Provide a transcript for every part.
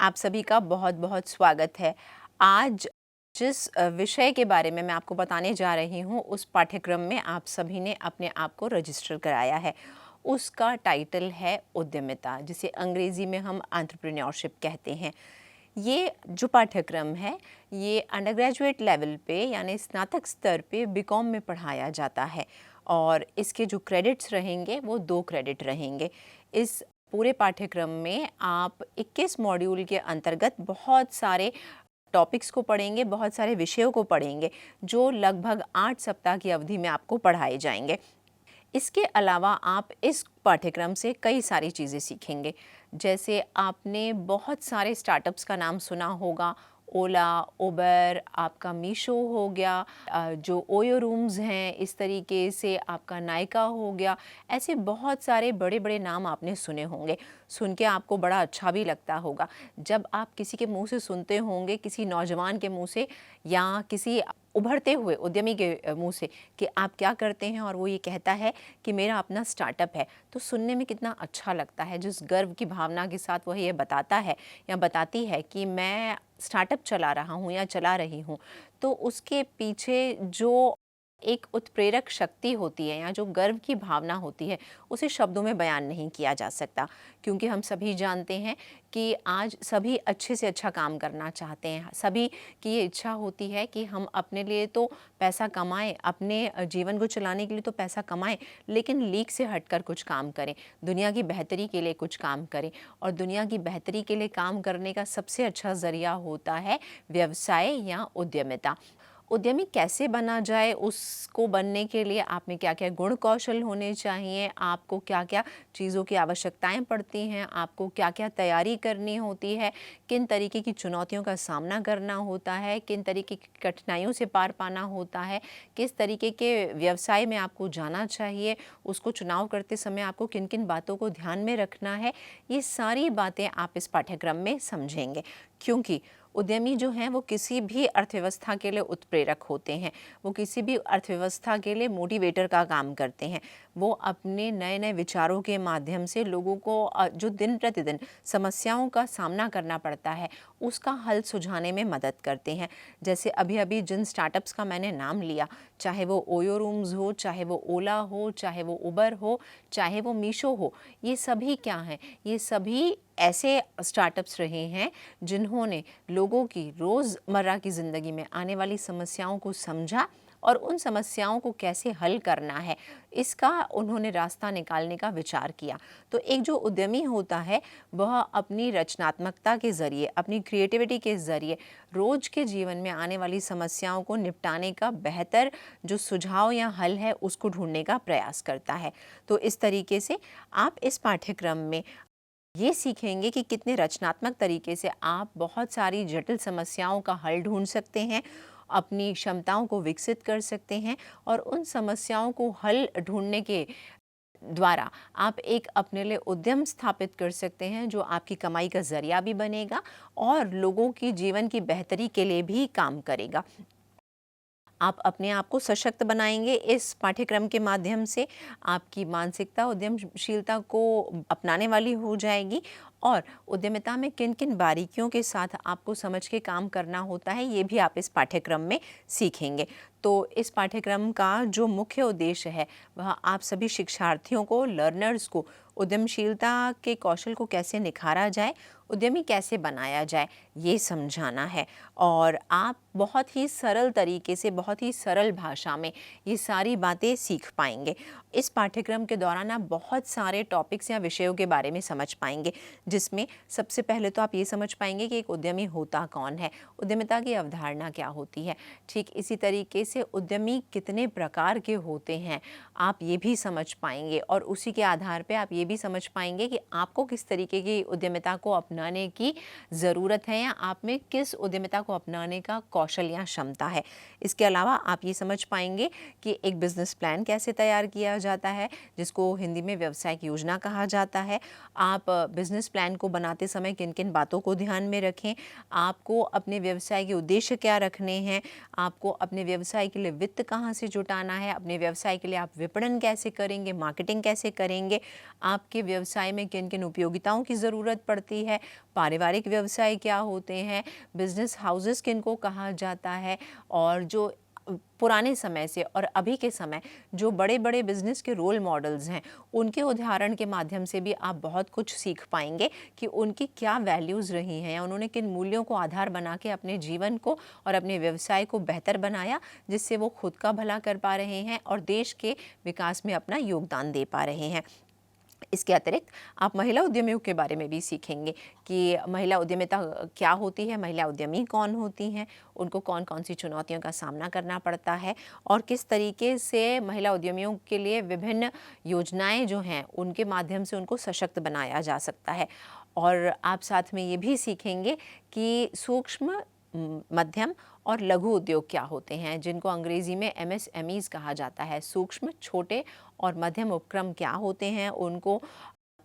आप सभी का बहुत बहुत स्वागत है। आज जिस विषय के बारे में मैं आपको बताने जा रही हूँ, उस पाठ्यक्रम में आप सभी ने अपने आप को रजिस्टर कराया है। उसका टाइटल है उद्यमिता, जिसे अंग्रेज़ी में हम एंटरप्रेन्योरशिप कहते हैं। ये जो पाठ्यक्रम है, ये अंडर ग्रेजुएट लेवल पे यानी स्नातक स्तर पे बीकॉम में पढ़ाया जाता है और इसके जो क्रेडिट्स रहेंगे वो 2 क्रेडिट रहेंगे। इस पूरे पाठ्यक्रम में आप 21 मॉड्यूल के अंतर्गत बहुत सारे टॉपिक्स को पढ़ेंगे, बहुत सारे विषयों को पढ़ेंगे, जो लगभग 8 सप्ताह की अवधि में आपको पढ़ाए जाएंगे। इसके अलावा आप इस पाठ्यक्रम से कई सारी चीज़ें सीखेंगे। जैसे आपने बहुत सारे स्टार्टअप्स का नाम सुना होगा, ओला, उबर, आपका मीशो हो गया, जो ओयो रूम्स हैं, इस तरीके से आपका नायका हो गया। ऐसे बहुत सारे बड़े-बड़े नाम आपने सुने होंगे। सुन के आपको बड़ा अच्छा भी लगता होगा। जब आप किसी के मुँह से सुनते होंगे, किसी नौजवान के मुँह से या किसी उभरते हुए उद्यमी के मुँह से कि आप क्या करते हैं और वो ये कहता है कि मेरा अपना स्टार्टअप है, तो सुनने में कितना अच्छा लगता है। जिस गर्व की भावना के साथ वह ये बताता है या बताती है कि मैं स्टार्टअप चला रहा हूँ या चला रही हूँ, तो उसके पीछे जो एक उत्प्रेरक शक्ति होती है या जो गर्व की भावना होती है, उसे शब्दों में बयान नहीं किया जा सकता। क्योंकि हम सभी जानते हैं कि आज सभी अच्छे से अच्छा काम करना चाहते हैं। सभी की ये इच्छा होती है कि हम अपने लिए तो पैसा कमाएं, अपने जीवन को चलाने के लिए तो पैसा कमाएं, लेकिन लीक से हटकर कुछ काम करें, दुनिया की बेहतरी के लिए कुछ काम करें। और दुनिया की बेहतरी के लिए काम करने का सबसे अच्छा ज़रिया होता है व्यवसाय या उद्यमिता। उद्यमी कैसे बना जाए, उसको बनने के लिए आप में क्या-क्या गुण कौशल होने चाहिए, आपको क्या-क्या चीज़ों की आवश्यकताएं पड़ती हैं, आपको क्या-क्या तैयारी करनी होती है, किन तरीके की चुनौतियों का सामना करना होता है, किन तरीके की कठिनाइयों से पार पाना होता है, किस तरीके के व्यवसाय में आपको जाना चाहिए, उसको चुनाव करते समय आपको किन-किन बातों को ध्यान में रखना है, ये सारी बातें आप इस पाठ्यक्रम में समझेंगे। क्योंकि उद्यमी जो हैं वो किसी भी अर्थव्यवस्था के लिए उत्प्रेरक होते हैं, वो किसी भी अर्थव्यवस्था के लिए मोटिवेटर का काम करते हैं। वो अपने नए-नए विचारों के माध्यम से लोगों को जो दिन प्रतिदिन समस्याओं का सामना करना पड़ता है, उसका हल सुझाने में मदद करते हैं। जैसे अभी-अभी जिन स्टार्टअप्स का मैंने नाम लिया, चाहे वो ओयो रूम्स हो, चाहे वो ओला हो, चाहे वो उबर हो, चाहे वो मीशो हो, ये सभी क्या हैं? ये सभी ऐसे स्टार्टअप्स रहे हैं जिन्होंने लोगों की रोज़मर्रा की ज़िंदगी में आने वाली समस्याओं को समझा और उन समस्याओं को कैसे हल करना है, इसका उन्होंने रास्ता निकालने का विचार किया। तो एक जो उद्यमी होता है, वह अपनी रचनात्मकता के ज़रिए, अपनी क्रिएटिविटी के ज़रिए रोज़ के जीवन में आने वाली समस्याओं को निपटाने का बेहतर जो सुझाव या हल है, उसको ढूँढने का प्रयास करता है। तो इस तरीके से आप इस पाठ्यक्रम में ये सीखेंगे कि कितने रचनात्मक तरीके से आप बहुत सारी जटिल समस्याओं का हल ढूंढ सकते हैं, अपनी क्षमताओं को विकसित कर सकते हैं और उन समस्याओं को हल ढूंढने के द्वारा आप एक अपने लिए उद्यम स्थापित कर सकते हैं, जो आपकी कमाई का ज़रिया भी बनेगा और लोगों की जीवन की बेहतरी के लिए भी काम करेगा। आप अपने आप को सशक्त बनाएंगे इस पाठ्यक्रम के माध्यम से, आपकी मानसिकता उद्यमशीलता को अपनाने वाली हो जाएगी और उद्यमिता में किन-किन बारीकियों के साथ आपको समझ के काम करना होता है, ये भी आप इस पाठ्यक्रम में सीखेंगे। तो इस पाठ्यक्रम का जो मुख्य उद्देश्य है, वह आप सभी शिक्षार्थियों को, लर्नर्स को उद्यमशीलता के कौशल को कैसे निखारा जाए, उद्यमी कैसे बनाया जाए, ये समझाना है। और आप बहुत ही सरल तरीके से, बहुत ही सरल भाषा में ये सारी बातें सीख पाएंगे। इस पाठ्यक्रम के दौरान आप बहुत सारे टॉपिक्स या विषयों के बारे में समझ पाएंगे, जिसमें सबसे पहले तो आप ये समझ पाएंगे कि एक उद्यमी होता कौन है, उद्यमिता की अवधारणा क्या होती है। ठीक इसी तरीके से उद्यमी कितने प्रकार के होते हैं, आप ये भी समझ पाएंगे और उसी के आधार पे आप ये भी समझ पाएंगे कि आपको किस तरीके की उद्यमिता को अपनाने की ज़रूरत है या आप में किस उद्यमिता को अपनाने का कौशल या क्षमता है। इसके अलावा आप ये समझ पाएंगे कि एक बिज़नेस प्लान कैसे तैयार किया जाता है, जिसको हिंदी में व्यावसायिक योजना कहा जाता है। आप बिजनेस प्लान को बनाते समय किन किन बातों को ध्यान में रखें, आपको अपने व्यवसाय के उद्देश्य क्या रखने हैं, आपको अपने व्यवसाय के लिए वित्त कहाँ से जुटाना है, अपने व्यवसाय के लिए आप विपणन कैसे करेंगे, मार्केटिंग कैसे करेंगे, आपके व्यवसाय में किन किन उपयोगिताओं की ज़रूरत पड़ती है, पारिवारिक व्यवसाय क्या होते हैं, बिजनेस हाउसेस किनको कहा जाता है, और जो पुराने समय से और अभी के समय जो बड़े बड़े बिजनेस के रोल मॉडल्स हैं, उनके उदाहरण के माध्यम से भी आप बहुत कुछ सीख पाएंगे कि उनकी क्या वैल्यूज़ रही हैं या उन्होंने किन मूल्यों को आधार बना के अपने जीवन को और अपने व्यवसाय को बेहतर बनाया, जिससे वो खुद का भला कर पा रहे हैं और देश के विकास में अपना योगदान दे पा रहे हैं। इसके अतिरिक्त आप महिला उद्यमियों के बारे में भी सीखेंगे कि महिला उद्यमिता क्या होती है, महिला उद्यमी कौन होती हैं, उनको कौन कौन सी चुनौतियों का सामना करना पड़ता है और किस तरीके से महिला उद्यमियों के लिए विभिन्न योजनाएं जो हैं उनके माध्यम से उनको सशक्त बनाया जा सकता है। और आप साथ में ये भी सीखेंगे कि सूक्ष्म, मध्यम और लघु उद्योग क्या होते हैं, जिनको अंग्रेजी में MSMEs कहा जाता है। सूक्ष्म, छोटे और मध्यम उपक्रम क्या होते हैं, उनको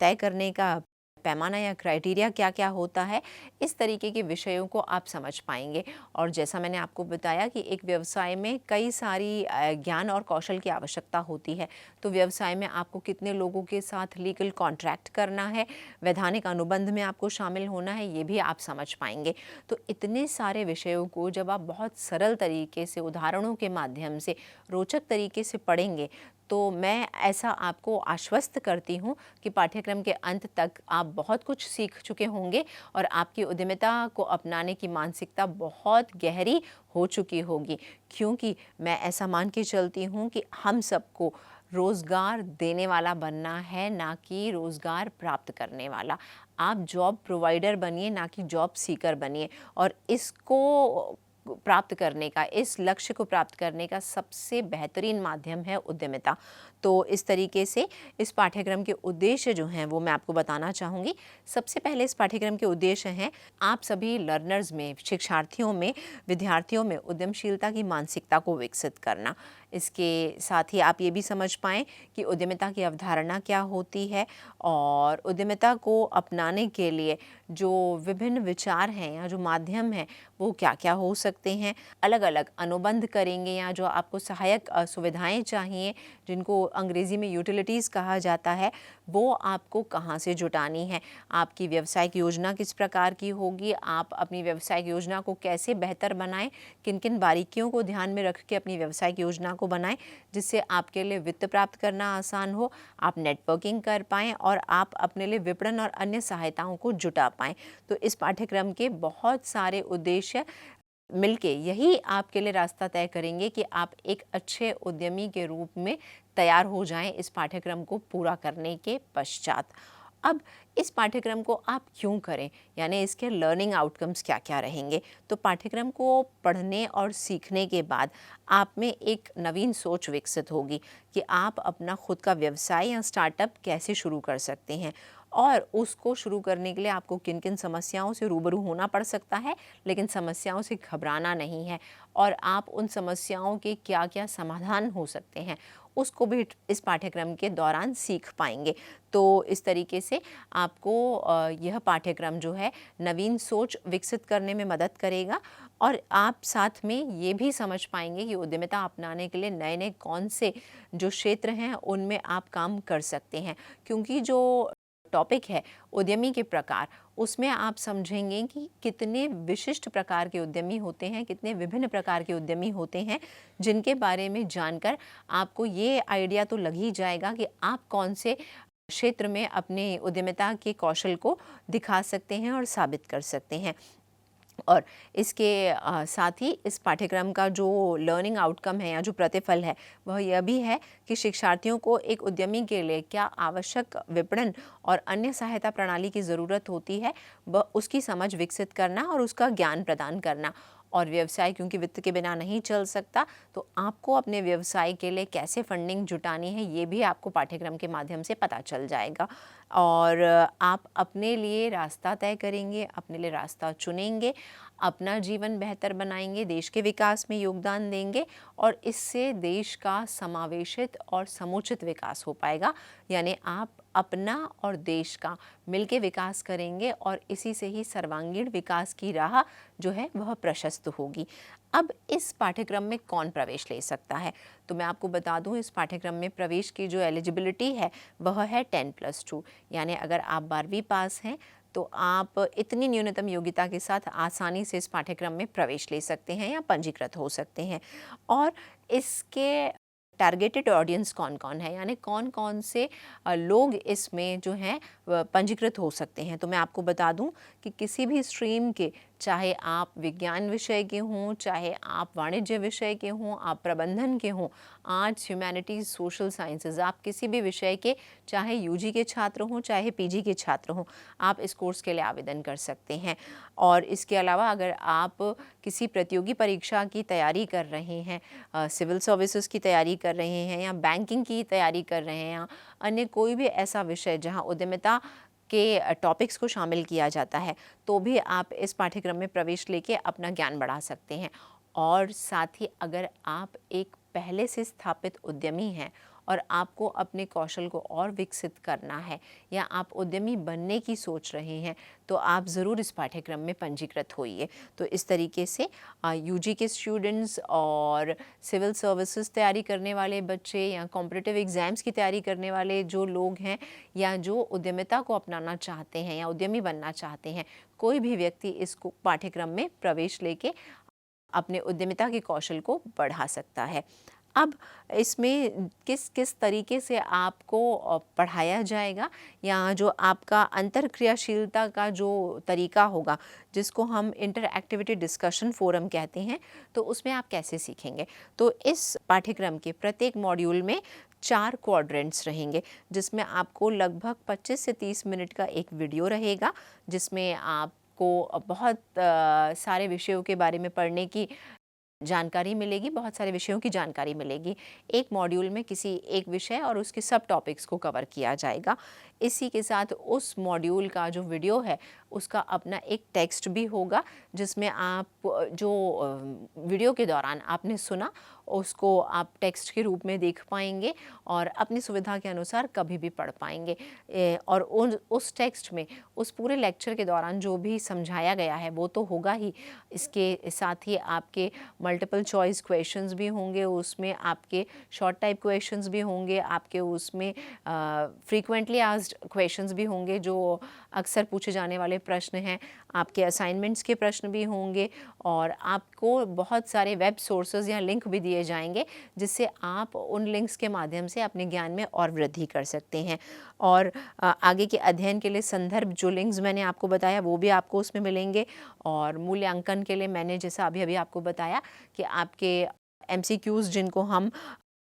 तय करने का पैमाना या क्राइटेरिया क्या क्या होता है, इस तरीके के विषयों को आप समझ पाएंगे। और जैसा मैंने आपको बताया कि एक व्यवसाय में कई सारी ज्ञान और कौशल की आवश्यकता होती है, तो व्यवसाय में आपको कितने लोगों के साथ लीगल कॉन्ट्रैक्ट करना है, वैधानिक अनुबंध में आपको शामिल होना है, ये भी आप समझ पाएंगे। तो इतने सारे विषयों को जब आप बहुत सरल तरीके से, उदाहरणों के माध्यम से, रोचक तरीके से पढ़ेंगे, तो मैं ऐसा आपको आश्वस्त करती हूँ कि पाठ्यक्रम के अंत तक आप बहुत कुछ सीख चुके होंगे और आपकी उद्यमिता को अपनाने की मानसिकता बहुत गहरी हो चुकी होगी, क्योंकि मैं ऐसा मान के चलती हूँ कि हम सबको रोज़गार देने वाला बनना है, ना कि रोज़गार प्राप्त करने वाला। आप जॉब प्रोवाइडर बनिए, ना कि जॉब सीकर बनिए। और इसको प्राप्त करने का, इस लक्ष्य को प्राप्त करने का सबसे बेहतरीन माध्यम है उद्यमिता। तो इस तरीके से इस पाठ्यक्रम के उद्देश्य जो हैं वो मैं आपको बताना चाहूँगी। सबसे पहले इस पाठ्यक्रम के उद्देश्य हैं आप सभी लर्नर्स में, शिक्षार्थियों में, विद्यार्थियों में उद्यमशीलता की मानसिकता को विकसित करना। इसके साथ ही आप ये भी समझ पाएँ कि उद्यमिता की अवधारणा क्या होती है और उद्यमिता को अपनाने के लिए जो विभिन्न विचार हैं या जो माध्यम हैं वो क्या क्या हो सकते हैं। अलग अलग अनुबंध करेंगे या जो आपको सहायक सुविधाएं चाहिए, जिनको अंग्रेज़ी में यूटिलिटीज़ कहा जाता है, वो आपको कहाँ से जुटानी है। आपकी व्यवसायिक योजना किस प्रकार की होगी, आप अपनी व्यवसायिक योजना को कैसे बेहतर बनाएं, किन किन बारीकियों को ध्यान में रख के अपनी व्यवसायिक योजना को बनाएं, जिससे आपके लिए वित्त प्राप्त करना आसान हो, आप नेटवर्किंग कर पाएँ और आप अपने लिए विपणन और अन्य सहायताओं को जुटा पाएँ। तो इस पाठ्यक्रम के बहुत सारे उद्देश्य मिलके यही आपके लिए रास्ता तय करेंगे कि आप एक अच्छे उद्यमी के रूप में तैयार हो जाएं इस पाठ्यक्रम को पूरा करने के पश्चात। अब इस पाठ्यक्रम को आप क्यों करें, यानी इसके लर्निंग आउटकम्स क्या क्या रहेंगे। तो पाठ्यक्रम को पढ़ने और सीखने के बाद आप में एक नवीन सोच विकसित होगी कि आप अपना खुद का व्यवसाय या स्टार्टअप कैसे शुरू कर सकते हैं और उसको शुरू करने के लिए आपको किन किन समस्याओं से रूबरू होना पड़ सकता है, लेकिन समस्याओं से घबराना नहीं है और आप उन समस्याओं के क्या क्या समाधान हो सकते हैं उसको भी इस पाठ्यक्रम के दौरान सीख पाएंगे। तो इस तरीके से आपको यह पाठ्यक्रम जो है नवीन सोच विकसित करने में मदद करेगा और आप साथ में ये भी समझ पाएंगे कि उद्यमिता अपनाने के लिए नए नए कौन से जो क्षेत्र हैं उनमें आप काम कर सकते हैं। क्योंकि जो टॉपिक है उद्यमी के प्रकार, उसमें आप समझेंगे कि कितने विशिष्ट प्रकार के उद्यमी होते हैं, कितने विभिन्न प्रकार के उद्यमी होते हैं, जिनके बारे में जानकर आपको ये आइडिया तो लग ही जाएगा कि आप कौन से क्षेत्र में अपने उद्यमिता के कौशल को दिखा सकते हैं और साबित कर सकते हैं। और इसके साथ ही इस पाठ्यक्रम का जो लर्निंग आउटकम है या जो प्रतिफल है वह यह भी है कि शिक्षार्थियों को एक उद्यमी के लिए क्या आवश्यक विपणन और अन्य सहायता प्रणाली की ज़रूरत होती है, वह उसकी समझ विकसित करना और उसका ज्ञान प्रदान करना। और व्यवसाय क्योंकि वित्त के बिना नहीं चल सकता, तो आपको अपने व्यवसाय के लिए कैसे फंडिंग जुटानी है ये भी आपको पाठ्यक्रम के माध्यम से पता चल जाएगा। और आप अपने लिए रास्ता तय करेंगे, अपने लिए रास्ता चुनेंगे, अपना जीवन बेहतर बनाएंगे, देश के विकास में योगदान देंगे और इससे देश का समावेशित और समुचित विकास हो पाएगा। यानी आप अपना और देश का मिलके विकास करेंगे और इसी से ही सर्वांगीण विकास की राह जो है वह प्रशस्त होगी। अब इस पाठ्यक्रम में कौन प्रवेश ले सकता है? तो मैं आपको बता दूं, इस पाठ्यक्रम में प्रवेश की जो एलिजिबिलिटी है वह है 10+2, यानी अगर आप 12वीं पास हैं तो आप इतनी न्यूनतम योग्यता के साथ आसानी से इस पाठ्यक्रम में प्रवेश ले सकते हैं या पंजीकृत हो सकते हैं। और इसके टारगेटेड ऑडियंस कौन कौन है, यानी कौन कौन से लोग इसमें जो हैं पंजीकृत हो सकते हैं। तो मैं आपको बता दूं कि किसी भी स्ट्रीम के, चाहे आप विज्ञान विषय के हों, चाहे आप वाणिज्य विषय के हों, आप प्रबंधन के हों, आर्ट्स, ह्यूमैनिटीज़, सोशल साइंसेज, आप किसी भी विषय के, चाहे यूजी के छात्र हों चाहे पीजी के छात्र हों, आप इस कोर्स के लिए आवेदन कर सकते हैं। और इसके अलावा अगर आप किसी प्रतियोगी परीक्षा की तैयारी कर रहे हैं, सिविल सर्विसेज की तैयारी कर रहे हैं या बैंकिंग की तैयारी कर रहे हैं या अन्य कोई भी ऐसा विषय जहां उद्यमिता के टॉपिक्स को शामिल किया जाता है, तो भी आप इस पाठ्यक्रम में प्रवेश लेके अपना ज्ञान बढ़ा सकते हैं। और साथ ही अगर आप एक पहले से स्थापित उद्यमी हैं और आपको अपने कौशल को और विकसित करना है या आप उद्यमी बनने की सोच रहे हैं, तो आप ज़रूर इस पाठ्यक्रम में पंजीकृत होइए। तो इस तरीके से यूजी के स्टूडेंट्स और सिविल सर्विसेज तैयारी करने वाले बच्चे या कॉम्पिटिटिव एग्ज़ाम्स की तैयारी करने वाले जो लोग हैं या जो उद्यमिता को अपनाना चाहते हैं या उद्यमी बनना चाहते हैं, कोई भी व्यक्ति इस पाठ्यक्रम में प्रवेश लेके अपने उद्यमिता के कौशल को बढ़ा सकता है। अब इसमें किस किस तरीके से आपको पढ़ाया जाएगा या जो आपका अंतरक्रियाशीलता का जो तरीका होगा, जिसको हम इंटर एक्टिविटी डिस्कशन फोरम कहते हैं, तो उसमें आप कैसे सीखेंगे। तो इस पाठ्यक्रम के प्रत्येक मॉड्यूल में 4 क्वाड्रेंट्स रहेंगे, जिसमें आपको लगभग 25 से 30 मिनट का एक वीडियो रहेगा, जिसमें आपको बहुत सारे विषयों के बारे में पढ़ने की जानकारी मिलेगी, बहुत सारे विषयों की जानकारी मिलेगी। एक मॉड्यूल में किसी एक विषय और उसके सब टॉपिक्स को कवर किया जाएगा। इसी के साथ उस मॉड्यूल का जो वीडियो है उसका अपना एक टेक्स्ट भी होगा, जिसमें आप जो वीडियो के दौरान आपने सुना उसको आप टेक्स्ट के रूप में देख पाएंगे और अपनी सुविधा के अनुसार कभी भी पढ़ पाएंगे। और उस टेक्स्ट में उस पूरे लेक्चर के दौरान जो भी समझाया गया है वो तो होगा ही, इसके साथ ही आपके मल्टीपल चॉइस क्वेश्चंस भी होंगे, उसमें आपके शॉर्ट टाइप क्वेश्चंस भी होंगे, आपके उसमें फ्रीक्वेंटली आस्क्ड क्वेश्चंस भी होंगे जो अक्सर पूछे जाने वाले प्रश्न हैं, आपके असाइनमेंट्स के प्रश्न भी होंगे और आपको बहुत सारे वेब सोर्सेज या लिंक भी दिए जाएंगे, जिससे आप उन लिंक्स के माध्यम से अपने ज्ञान में और वृद्धि कर सकते हैं। और आगे के अध्ययन के लिए संदर्भ जो लिंक्स मैंने आपको बताया वो भी आपको उसमें मिलेंगे। और मूल्यांकन के लिए मैंने जैसा अभी आपको बताया कि आपके MCQs जिनको हम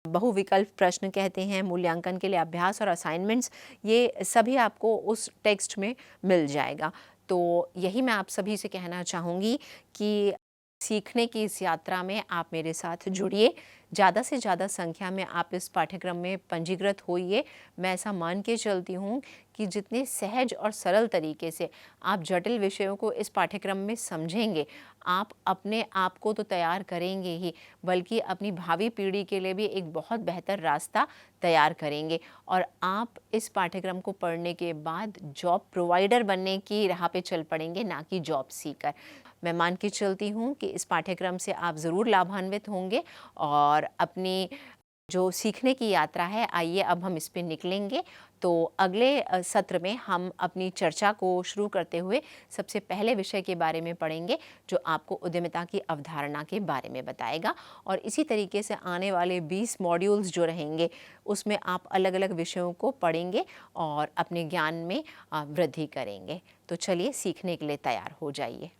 बहुविकल्प प्रश्न कहते हैं, मूल्यांकन के लिए अभ्यास और असाइनमेंट्स, ये सभी आपको उस टेक्स्ट में मिल जाएगा। तो यही मैं आप सभी से कहना चाहूँगी कि सीखने की इस यात्रा में आप मेरे साथ जुड़िए, ज़्यादा से ज़्यादा संख्या में आप इस पाठ्यक्रम में पंजीकृत होइए। मैं ऐसा मान के चलती हूँ कि जितने सहज और सरल तरीके से आप जटिल विषयों को इस पाठ्यक्रम में समझेंगे, आप अपने आप को तो तैयार करेंगे ही, बल्कि अपनी भावी पीढ़ी के लिए भी एक बहुत बेहतर रास्ता तैयार करेंगे और आप इस पाठ्यक्रम को पढ़ने के बाद जॉब प्रोवाइडर बनने की राह पे चल पड़ेंगे, ना कि जॉब सीकर। मैं मान के चलती हूँ कि इस पाठ्यक्रम से आप ज़रूर लाभान्वित होंगे और अपनी जो सीखने की यात्रा है, आइए अब हम इस पे निकलेंगे। तो अगले सत्र में हम अपनी चर्चा को शुरू करते हुए सबसे पहले विषय के बारे में पढ़ेंगे, जो आपको उद्यमिता की अवधारणा के बारे में बताएगा। और इसी तरीके से आने वाले 20 मॉड्यूल्स जो रहेंगे उसमें आप अलग अलग विषयों को पढ़ेंगे और अपने ज्ञान में वृद्धि करेंगे। तो चलिए सीखने के लिए तैयार हो जाइए।